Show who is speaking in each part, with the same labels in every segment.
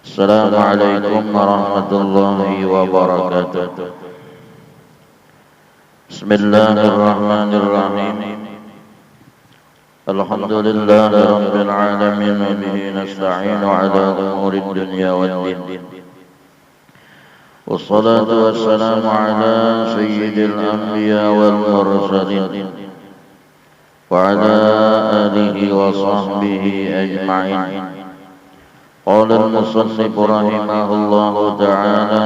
Speaker 1: Assalamualaikum warahmatullahi wabarakatuh. Bismillahirrahmanirrahim. Alhamdulillahi rabbil alamin wa bihi nasta'inu ala umuri dunya waddin. Wassalatu wassalamu ala sayyidil anbiya wal mursalin wa ala alihi wa sahbihi ajma'in. Qala al-musannif rahimahullahu ta'ala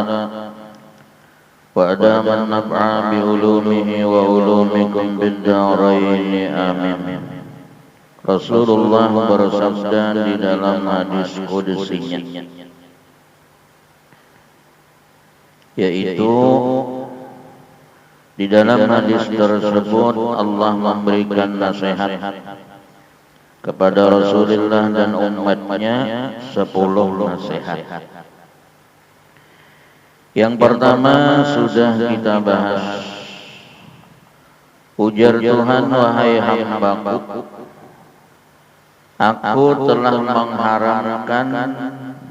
Speaker 1: wa adama an-naf'a bi ulumihi wa ulumikum bid-darain amin. Rasulullah bersabda di dalam hadis qudsinya, yaitu di dalam hadis tersebut Allah memberikan nasihat kepada Rasulullah dan umatnya 10 nasihat. Yang pertama sudah kita bahas. Ujar Tuhan, wahai hambaku, aku telah mengharamkan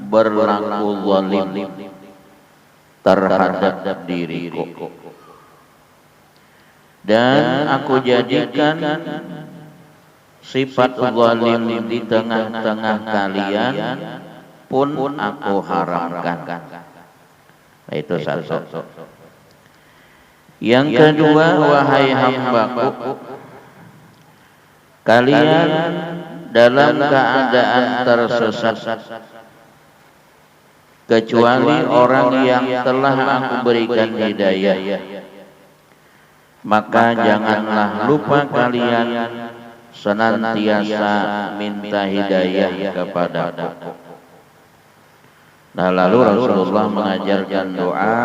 Speaker 1: berlaku zalim terhadap diriku, dan aku jadikan sifat zalim di tengah-tengah kalian pun aku haramkan. Itu satu. Yang kedua, wahai hambaku, kalian dalam keadaan tersesat, kecuali orang yang telah aku berikan hidayah, maka janganlah lupa kalian senantiasa minta hidayah kepadaku. Nah, lalu Rasulullah mengajarkan doa,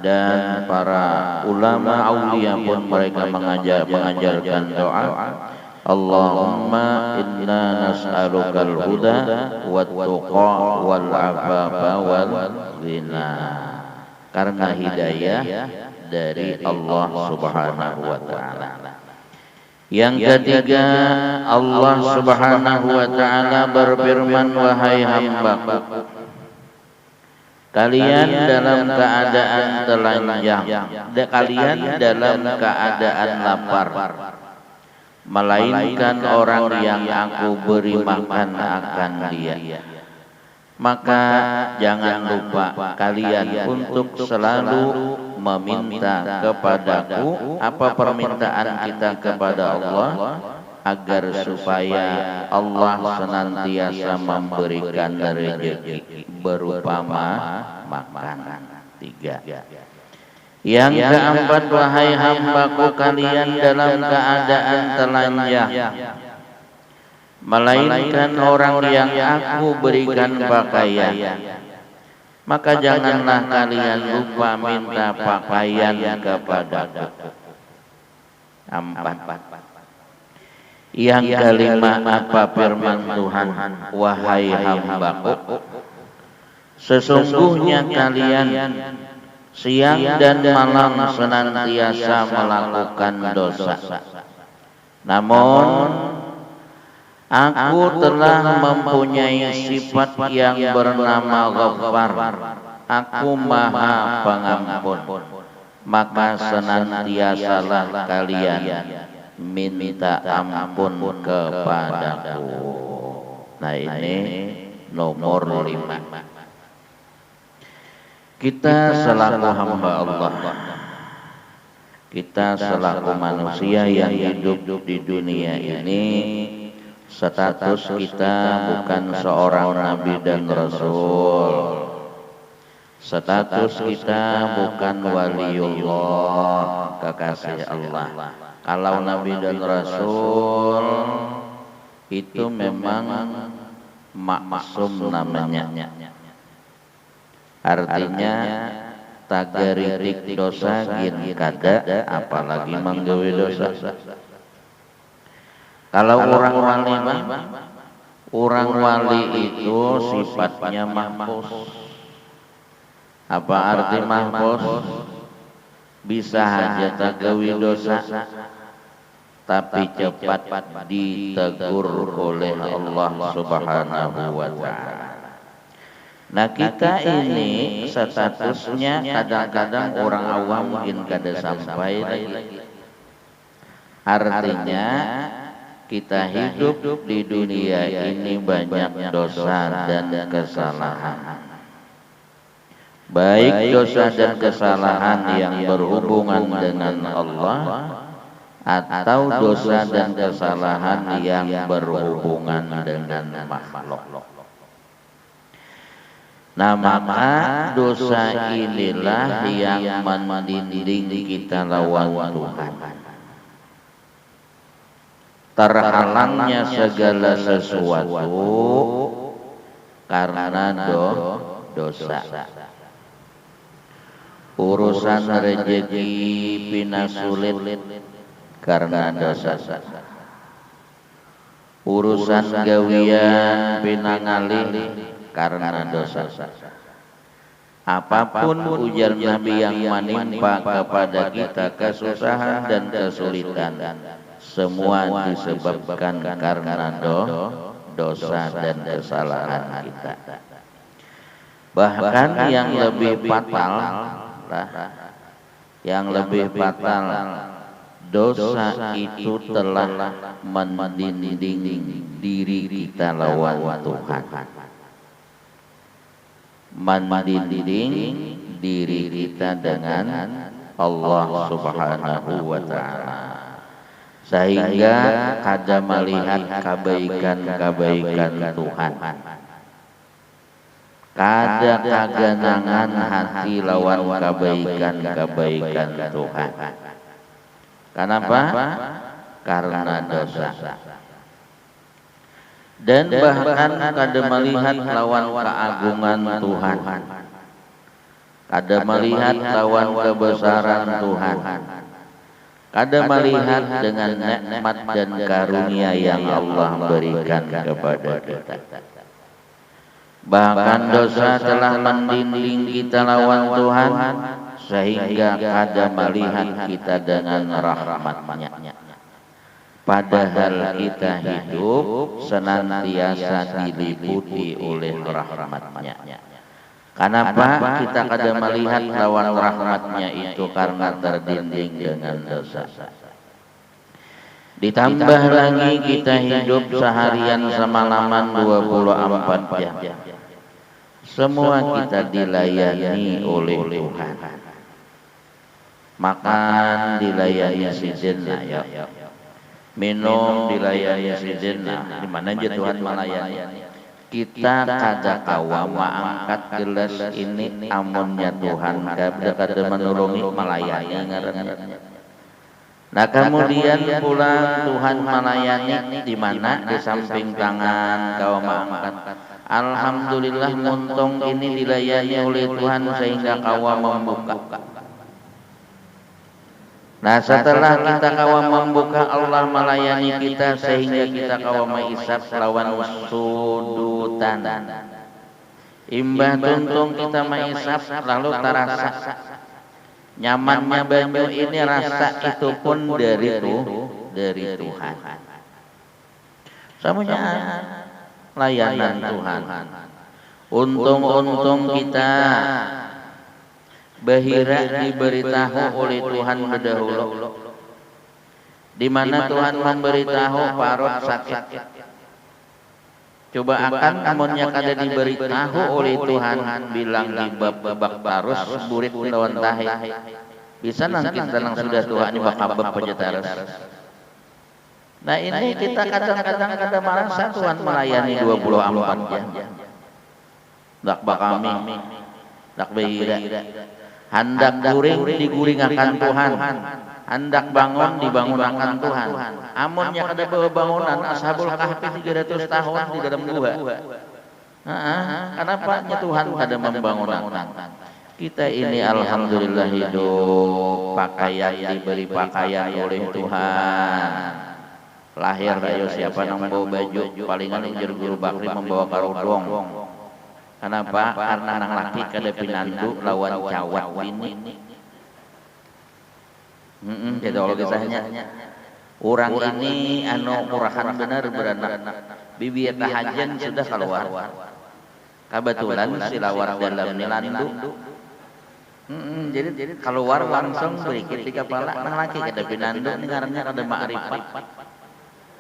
Speaker 1: dan para ulama aulia pun mereka mengajarkan doa. Allahumma inna nas'alukal huda wat tuqa wal afafa wal ghina. Karena hidayah dari Allah Subhanahu wa taala. Yang ketiga, Allah Subhanahu wa taala berfirman, wahai hambaku, kalian dalam keadaan telanjang, kalian dalam keadaan lapar, melainkan orang yang aku beri makan akan dia. Maka jangan lupa kalian untuk selalu meminta kepadaku. Apa permintaan kita kepada Allah? Agar supaya Allah senantiasa memberikan rezeki berupa makan. 3. Yang keempat, wahai hambaku, kalian dalam keadaan telanjang, melainkan orang yang aku berikan pakaian. Maka janganlah kalian lupa minta pakaian kepadaku. 4. Yang kelima, apa firman Tuhan? Wahai hambaku, sesungguhnya kalian siang dan malam senantiasa melakukan dosa. Namun aku telah mempunyai sifat yang bernama Ghaffar. Aku Maha Pengampun. Maka senantiasalah kalian minta ampun kepadaku. Nah, ini nomor 5. Kita selaku hamba Allah, kita selaku manusia yang hidup di dunia ini, status kita bukan seorang nabi dan rasul. Status kita bukan waliullah, kekasih Allah. Kalau nabi dan rasul itu memang maksum namanya. Artinya tagaritik dosa gin kada, apalagi manggawe dosa. Kalau orang wali itu sifatnya mahfuz. Apa arti mahfuz? Bisa saja tagawi dosa, tapi cepat ditegur oleh Allah Subhanahu wa taala. Nah kita ini statusnya kadang-kadang orang awam mungkin kada sampai lagi. Artinya kita hidup di dunia ini banyak dosa dan kesalahan. Baik dosa dan kesalahan yang berhubungan dengan Allah atau dosa dan kesalahan yang berhubungan dengan makhluk. Nah maka dosa inilah yang mendinding kita lawan Tuhan. Terhalangnya segala sesuatu karena dosa. Urusan rezeki pina sulit karena dosa. Urusan gawian pina ngalih karena dosa. Apapun ujar Nabi yang menimpa kepada kita kesusahan dan kesulitan, semua disebabkan karena dosa dan kesalahan kita. Bahkan yang lebih fatal, dosa itu telah mendinding diri kita lawan Tuhan. Mendinding diri kita dengan Allah Subhanahu wa Ta'ala, sehingga kada melihat kebaikan-kebaikan Tuhan, kada kaganangan hati lawan kebaikan-kebaikan Tuhan. Kenapa? Karena dosa. Dan bahkan kada melihat lawan keagungan Tuhan, kada melihat lawan kebesaran Tuhan, kada melihat dengan nikmat dan karunia yang Allah berikan kepada kita. Bahkan dosa telah mendinding kita lawan Tuhan, sehingga kada melihat kita dengan rahmat-Nya. Padahal kita hidup senantiasa diliputi oleh rahmat-Nya. Kenapa kita kada melihat lawan rahmat-Nya itu? Karena terdinding dengan dosa. Ditambah lagi kita hidup seharian semalaman 24 jam. Semua kita dilayani oleh Tuhan. Makan dilayani sidin, ya. Minum dilayani sidin, di mana aja Tuhan melayani. Kita kada kawa mengangkat gelas ini amunnya Tuhan kada menolongi melayani ngarannya. Nah kemudian pulang Tuhan melayani di mana? Di samping tangan kawa mengangkat. Alhamdulillah muntung ini dilayani oleh Tuhan sehingga kawa membuka. Nah setelah kita kawa membuka, Allah melayani kita sehingga kita kawa menghisap lawan sudutan. Imbah tuntung kita menghisap lalu terasa nyamannya banyu ini, rasa itu pun dari Tuhan. Semuanya layanan Tuhan. Untung kita bahira diberitahu oleh Tuhan berdahulu, di mana Tuhan memberitahu parut sakit. Coba akan amunnya kada diberitahu oleh Tuhan, bilang di babak tarus burit lawan tahe, bisa nangkin dalam sudah Tuhan ini bakal pejetarus. Nah ini kita kadang-kadang kada merasa Tuhan melayani 24 jam. Dak bakami, dak bahira. Hendak guring diguringakan Tuhan, hendak bangun dibangunakan Tuhan. Amunnya kada bangunan Ashabul Kahfi 300 tahun di dalam gua. Kenapa Tuhan kada membangunakan? Kita ini alhamdulillah hidup, pakaian diberi pakaian oleh Tuhan. Lahir ayo siapa nang bawa baju, palingan ujar Guru Bakri membawa karudung. Kenapa? Karena anak laki kada pinandu lawan cawat ini. Jadi kalau kisahnya, orang ini anu murahan benar beranak, bibir tahajan sudah keluar. Kebetulan silawar dalam nilandu. Jadi keluar langsung berikit di kepala laki kada pinandu dengarnya kada makrifat.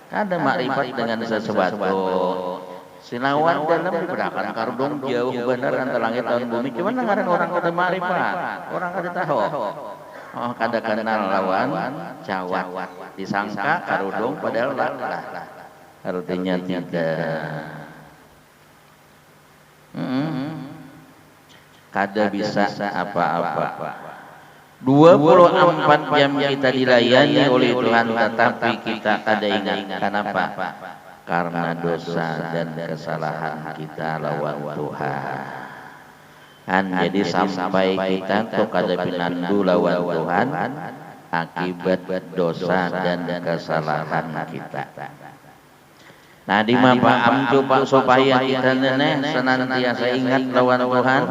Speaker 1: Kada makrifat dengan sesuatu. Silawar dalam dibedakan kardong jauh benar antara langit dan bumi. Cuman dengaran orang kada makrifat, orang kada tahu. Oh kada kenal lawan cawat. Disangka karudung padahal lah. Artinya tidak. Kada bisa apa-apa. 24 jam kita dilayani oleh Tuhan, tetapi kita kada ingat. Kenapa? Karena dosa dan kesalahan kita lawan Tuhan. Jadi sampai kita tuh kada pinandu lawan Tuhan akibat dosa dan kesalahan kita. Nah di mapaam coba supaya kita senantiasa ingat lawan Tuhan.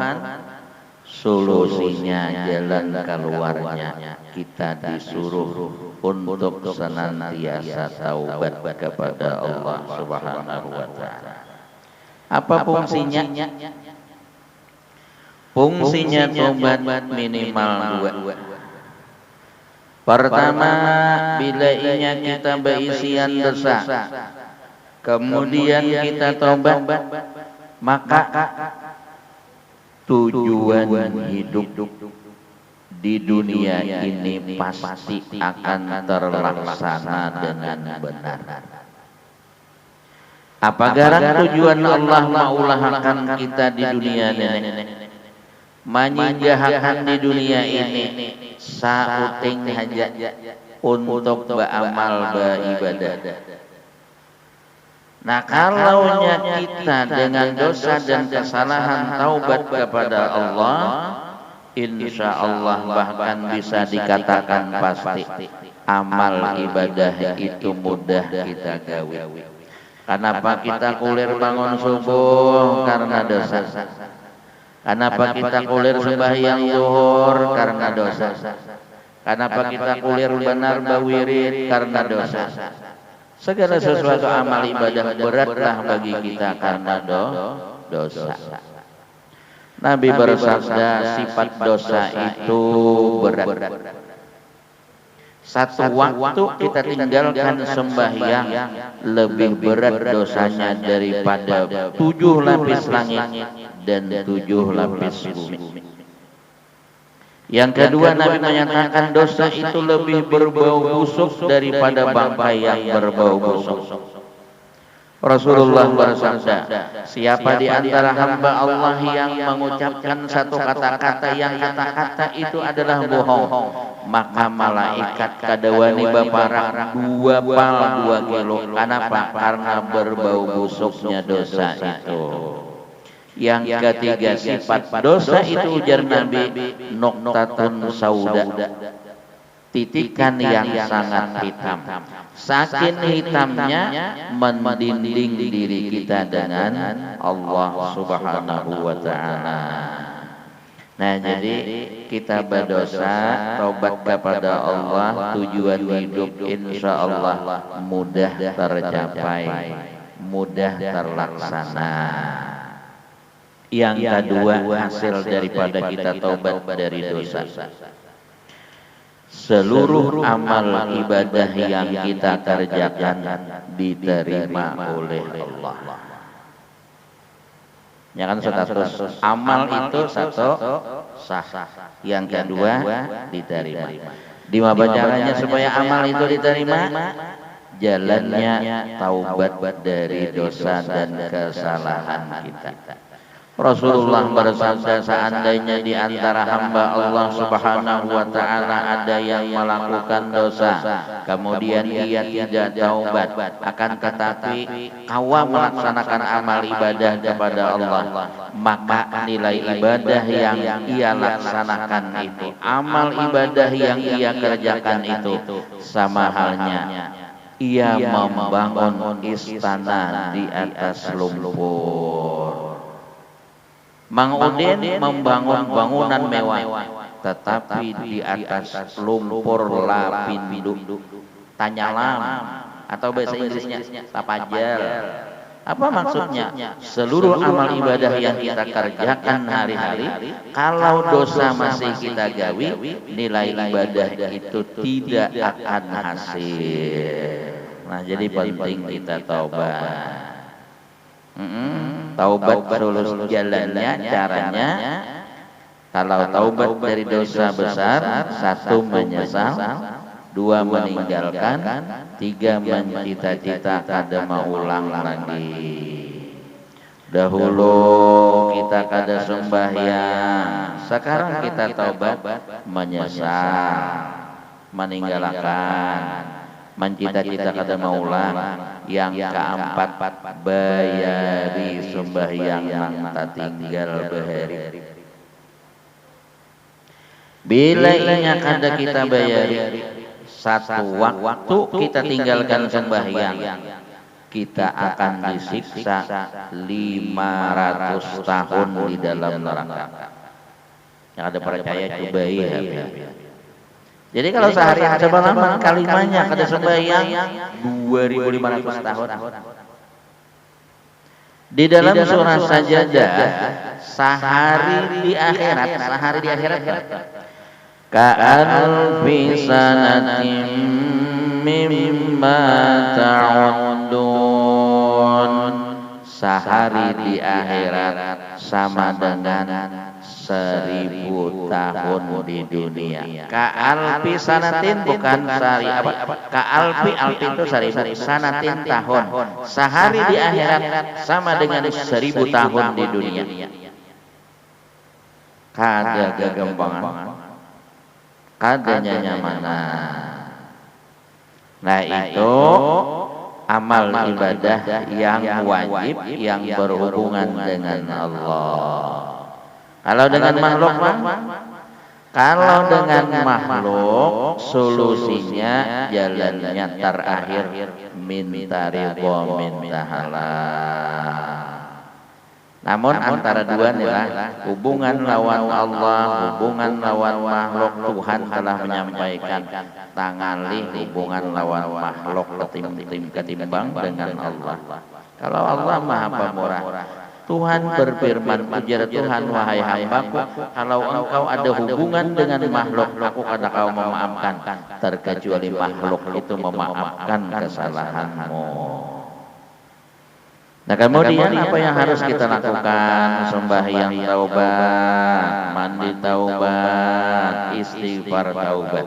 Speaker 1: Solusinya jalan keluarnya kita disuruh untuk senantiasa taubat kepada Allah Subhanahu wa taala. Apa fungsinya? Fungsinya taubat minimal 2. Pertama, bila inya kita berisian dosa, kemudian kita taubat, maka tujuan hidup di dunia ini pasti akan terlaksana dengan benar. Apa garang tujuan Allah maulahkan kita di dunia ini? Menyinggahakan di dunia ini sauting haja untuk beramal beribadah. Nah kalaunya kita dengan dosa dan kesalahan taubat kepada Allah, insya Allah bahkan bisa dikatakan pasti amal ibadah itu mudah kita gawe. Kenapa kita kulir bangun subuh? Karena dosa. Kenapa kita kulir sembahyang zuhur? Karena dosa. Kenapa kita kulir benar bawirid? Karena dosa. Segala sesuatu amal ibadah beratlah bagi kita karena dosa. Nabi bersabda sifat dosa itu berat. Satu waktu kita tinggalkan sembahyang lebih berat dosanya daripada 7 lapis langit dan 7 lapis bumi. Yang kedua, Nabi menyatakan dosa itu lebih berbau busuk daripada bangkai yang berbau busuk. Rasulullah bersabda, siapa di antara hamba Allah yang mengucapkan satu kata-kata yang kata-kata itu adalah bohong, maka malaikat kadawani baparang 2 pal 2 kilo. Kenapa? Karena berbau busuknya dosa itu. Yang ketiga, sifat dosa itu ujar Nabi noktatun sauda, titikan yang sangat hitam. Saking hitamnya mendinding diri kita dengan Allah Subhanahu wa taala. Nah, jadi kita berdosa, taubat kepada Allah, tujuan hidup insya Allah mudah tercapai, mudah terlaksana. Yang kedua, hasil daripada kita taubat dari dosa, seluruh amal ibadah yang kita kerjakan diterima oleh Allah. Ya kan, status amal itu satu sah, yang kedua diterima. Di mana caranya supaya amal itu diterima? Jalannya taubat dari dosa dan kesalahan kita. Rasulullah bersabda, seandainya di antara hamba Allah Subhanahu wa taala ada yang melakukan dosa, kemudian ia tidak taubat, akan tetapi kawa melaksanakan amal ibadah kepada Allah, maka nilai ibadah yang ia laksanakan itu, amal ibadah yang ia kerjakan itu, sama halnya ia membangun istana di atas lumpur. Mang Udin membangun bangunan mewah, tetapi di atas lumpur lapindo, tanyalam, atau bahasa Inggrisnya tapajal. Apa maksudnya? Seluruh amal ibadah yang kita kerjakan hari-hari, kalau dosa masih kita gawi, nilai ibadah itu tidak akan hasil. Nah, jadi penting kita taubat. Taubat lurus jalannya, caranya. Kalau taubat dari dosa besar, 1 menyesal, 2 meninggalkan, 3 mencita-cita kada maulang lagi. Dahulu kita kada sembahyang, sekarang kita taubat, menyesal, meninggalkan, mencita-cita kada maulang. Yang keempat, bayari sembahyang yang tak tinggal behari. Bila inya kada kita bayari, 1 waktu kita tinggalkan sembahyang, kita akan disiksa 500 tahun di dalam neraka. Yang ada percaya cobai ya. Jadi kalau sehari sebalaman kalimanya kada sembahyang 2500 tahun. Di dalam surah Sajadah, sehari di akhirat ka'alfi sanatin mimma ta'udun. Sehari di akhirat sama dengan 1000 tahun di dunia. Ka'alfi sanatin bukan sehari apa? Ka'alfi, alfi itu 1000, sanatin tahun. Sehari di akhirat sama dengan 1000 tahun di dunia. Kada gagampangan. Kadanya nyamanan. Nah, itu amal ibadah yang wajib yang berhubungan dengan Allah. Kalau dengan makhluk kalau dengan makhluk solusinya jalannya terakhir minta ridho, minta halal. Namun antara dua inilah hubungan lawan Allah, hubungan lawan makhluk. Tuhan telah menyampaikan tangali hubungan lawan makhluk ketimbang dengan Allah. Kalau Allah Maha Pemurah, Tuhan berfirman, ujar Tuhan, wahai hambaku, kalau engkau ada hubungan dengan makhluk, aku kada kau memaafkan, terkecuali makhluk itu memaafkan kesalahanmu. Nah, kemudian apa yang harus kita lakukan? Sembahyang taubat, mandi taubat, istighfar taubat.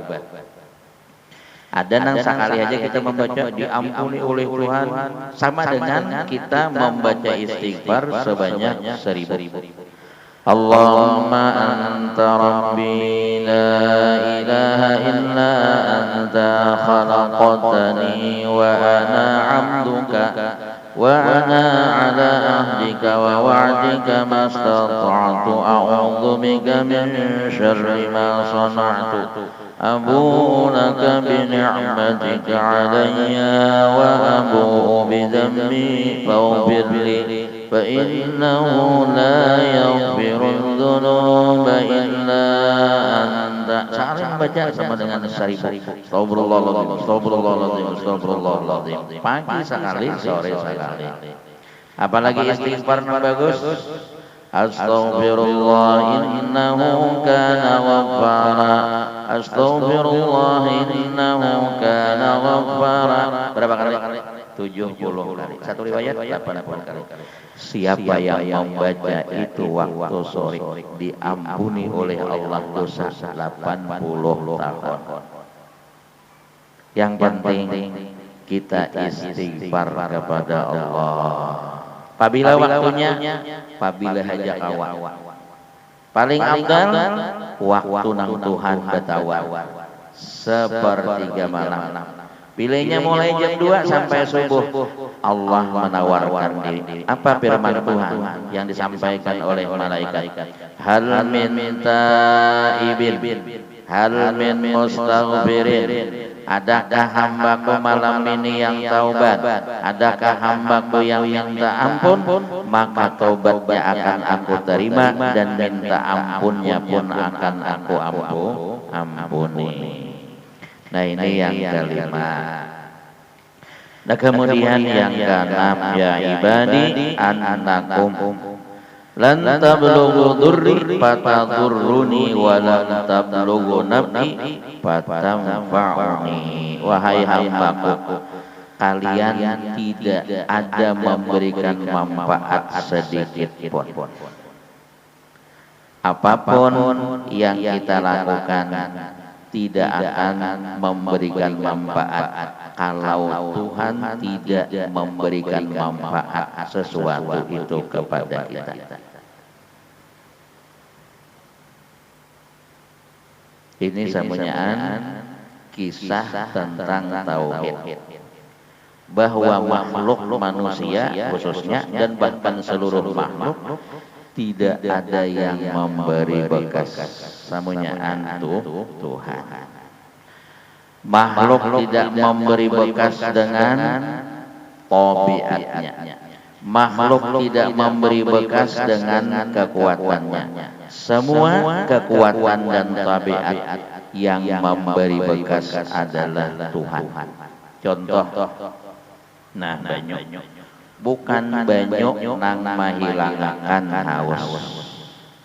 Speaker 1: Ada nang sekali aja kita membaca diampuni oleh Tuhan, sama dengan kita membaca istighfar sebanyak 1000. Allahumma anta rabbi la ilaha illa anta khalaqtani wa ana 'abduka wa ana 'ala ahdika wa wa'dika mastata'tu a'udzu bika min syarri ma sana'tu abu'u laka bi ni'matika 'alayya wa abu'u bi dhanbi faghfir li fa innahu la yaghfiru dzunuba illa anta. Saling baca sama dengan 1000. Astagfirullahaladzim, astagfirullahaladzim, astagfirullahaladzim. Pagi sekali, sore sekali. Apalagi istighfar yang bagus. Astaghfirullah innahu kana ghaffara. Astaghfirullah innahu kana ghaffara. Berapa kali? 70 kali. Satu riwayat 80 kali. Siapa yang membaca itu waktu sore, diampuni oleh Allah dosa 80 tahun. Yang penting kita istighfar kepada Allah. Apabila waktunya, apabila hajat awak. Paling afdal waktu nang Tuhan betawa sepertiga malam. Bilanya mulai jam 2 sampai subuh, Allah menawarkan diri. Apa firman Tuhan yang disampaikan oleh malaikat? Hal min taibin, hal min mustaghfirin. Adakah hambaku malam ini yang taubat? Adakah hambaku yang minta ampun? Maka taubatnya akan aku terima dan minta ampunnya pun akan aku ampuni. Nah, ini yang kelima. Nah kemudian yang keenam, ya ibadi annakum lan tablughu dzurri fatadurruni wa lan tablughu naf'i fatanfa'uni. Wahai hambaku, kalian tidak ada memberikan manfaat sedikit pun. Apapun yang kita lakukan tidak akan memberikan manfaat kalau Tuhan tidak memberikan manfaat sesuatu itu kepada kita. Ini semuanya kisah tentang tauhid, bahwa makhluk manusia khususnya dan bahkan seluruh makhluk tidak ada yang memberi bekas samunyaan Tuhan. Makhluk tidak memberi bekas dengan tabiatnya. Makhluk tidak memberi bekas dengan kekuatannya. Semua kekuatan dan tabiat yang memberi bekas adalah Tuhan. Contoh, nah banyu, bukan banyu nang mahilangakan haus,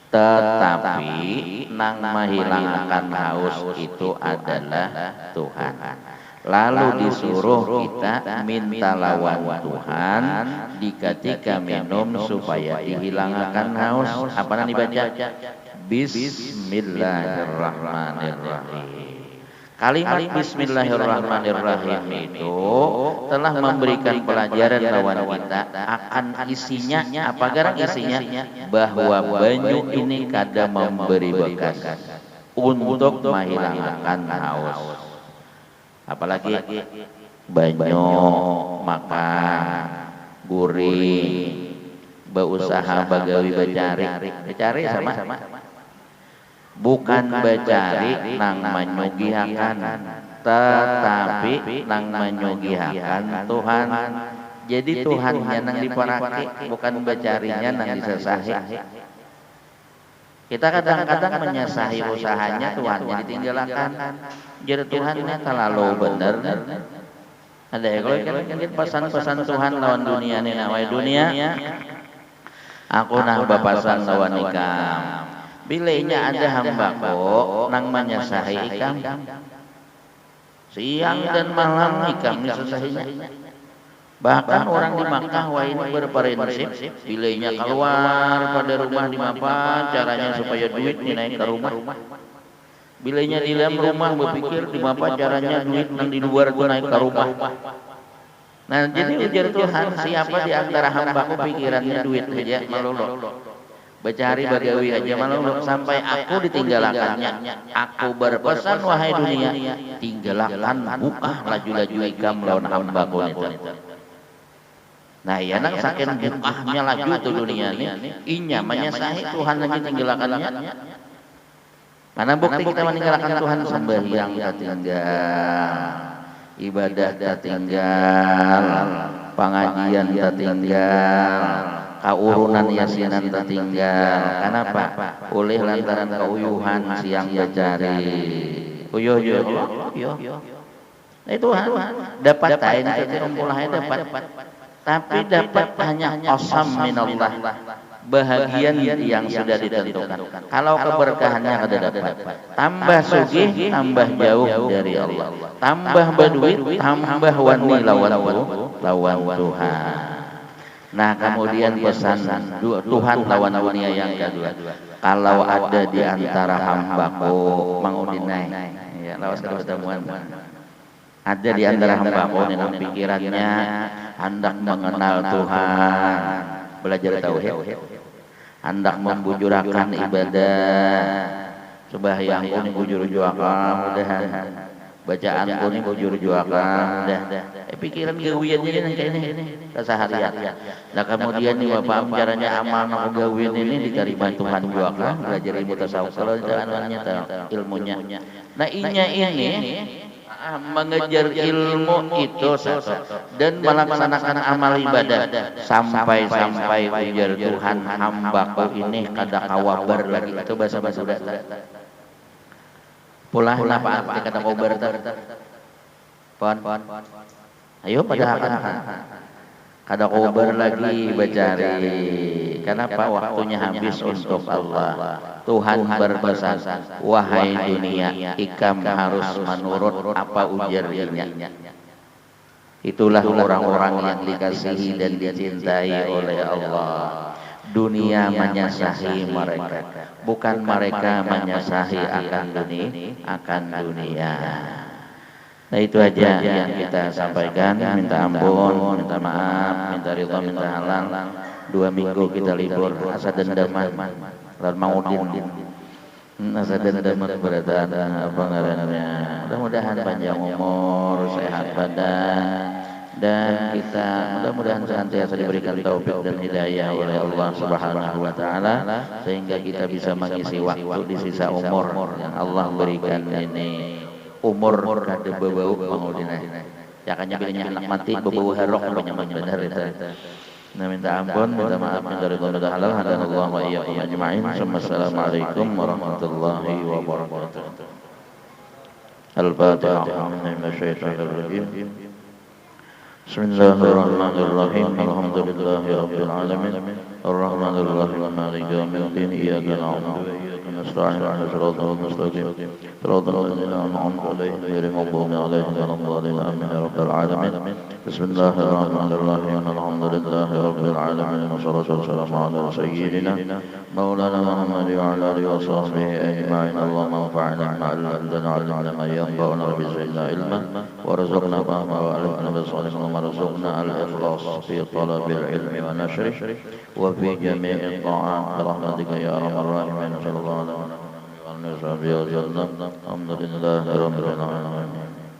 Speaker 1: tetapi nang mahilangakan haus itu adalah Tuhan. Lalu disuruh kita minta lawan Tuhan di ketika minum supaya dihilangkan haus. Apa yang dibaca? Bismillahirrahmanirrahim. Kalimat Bismillahirrahmanirrahim itu telah memberikan pelajaran lawan kita akan isinya. Apa garang isinya? Bahwa banyu ini kadang memberi bekas untuk menghilangkan haus. Apalagi banyu makan gurih, berusaha bagawi becari sama. Bukan becari nang menyugihakan, tetapi nang menyugihakan Tuhan. Jadi Tuhannya nang diparake, bukan becarinya nang disesahi. Kita kadang-kadang menyesahi usahanya, Tuhannya ditinggalkan. Jadi Tuhannya terlalu benar. Ada ya kalau mungkin pesan-pesan Tuhan lawan dunia ini, nawai dunia. Aku nah bapasan lawan ikam. Bilainya ada hambaku nang menyesahi ikam, siang dan malam ikam disesahinya. Bahkan orang di Makkah wah ini berprinsip bilainya keluar pada rumah di mapa caranya supaya duit naik ke rumah. Bilainya di dalam rumah berpikir di mapa caranya duit yang di luar itu naik ke rumah. Nah jadi ujar Tuhan, siapa di antara hambaku pikirannya duit aja malolo, becari bagawi aja malu sampai aku ditinggalkannya. Aku berpesan wahai dunia, tinggalkan buka laju-laju ikam lawan hambaku itu. Nah ya nang saking bukahnya laju itu dunia ini, inya menyesahi Tuhan lagi tinggalkannya. Mana bukti kita meninggalkan Tuhan? Sembahyang tertinggal, ibadah tertinggal, pengajian tertinggal, kaurunan yasinan tertinggal. Kenapa? Oleh lantaran keuyuhan siang becari. Uyuh. Nah Tuhan dapat tain itu umpulahnya dapat. Tapi dapat hanya qasam minallah, bahagian yang sudah ditentukan. Kalau keberkahannya ada dapat, tambah sugih, tambah jauh dari Allah, tambah berduit, tambah wani lawan Tuhan. Nah kemudian pesan Tuhan lawan dunia yang kedua, kalau ada di antara hambaku mangudinai, ya lawas ketemuan, ada di antara hambaku dengan pikirannya hendak mengenal Tuhan, belajar tauhid, hendak membujurakan ibadah, sembahyang ini bujur juakan, mudahan bacaan ini bujur juakan, mudah. Pikiran gawiannya ini keseharian. Nah kemudian nih bapak caranya amal nak gawian ini diterima Tuhan juakan, belajar ilmu tasawuf kalau ilmunya. Nah inya ini mengejar ilmu itu satu dan melaksanakan amal ibadah sampai ujar Tuhan hambaku ini kada kawabar lagi. Itu bahasa Sunda. Pulah apa kata kawabar pon Ayo pada akan kada kobar lagi bacari. Kenapa waktunya habis untuk Allah. Tuhan berpesan, wahai dunia, ikam harus menurut apa ujarnya. Itulah orang-orang yang dikasihi dan dicintai oleh Allah. Dunia menyasahi mereka, bukan mereka menyasahi akan dunia. Nah itu aja yang kita sampaikan. Minta ampun, minta maaf, minta ridha, minta halal. 2 minggu kita libur, asa dendaman, lan maudin, asa dendaman berataan apa ngarannya. Mudah-mudahan panjang umur, sehat badan, dan kita mudah-mudahan senantiasa diberikan taufik dan hidayah oleh Allah Subhanahu wa taala sehingga kita bisa mengisi waktu di sisa umur yang Allah berikan ini. Umur kada bebau maudina. Ya kan bilangnya anak mati bebau harok namanya benar itu. Nah, minta ampun, minta maaf, minta ridha, minta halal. Hadanallahu wa iyyakum ajma'in. Assalamualaikum warahmatullahi wabarakatuh. Al-Fatihah. Bismillahirrahmanirrahim. Alhamdulillahi rabbil alamin. Ar-Rahmanir Rahim. Maliki yaumiddin. Iyyaka na'budu wa iyyaka nasta'in. Ihdinas siratal mustaqim. Siratal ladzina an'amta 'alaihim ghairil maghdubi 'alaihim waladdallin. Amin ya rabbal alamin. Bismillahirrahmanirrahim. Alhamdulillahi rabbil alamin. Wassalatu wassalamu ala sayyidina maulana Muhammad wa ala alihi wa sahbihi ajma'in. Allahumma anfa'na bima 'allamtana 'allimna ma yanfa'una wa zidna ilman warzuqna fahma wa 'allimna bis-shalihin warzuqna al-ikhlas fi talabil ilmi wa nashri wa fi jami'i ta'at birahmatika ya arhamar rahimin. Sallallahu alaihi wa sallam. Alhamdulillahirabbil alamin.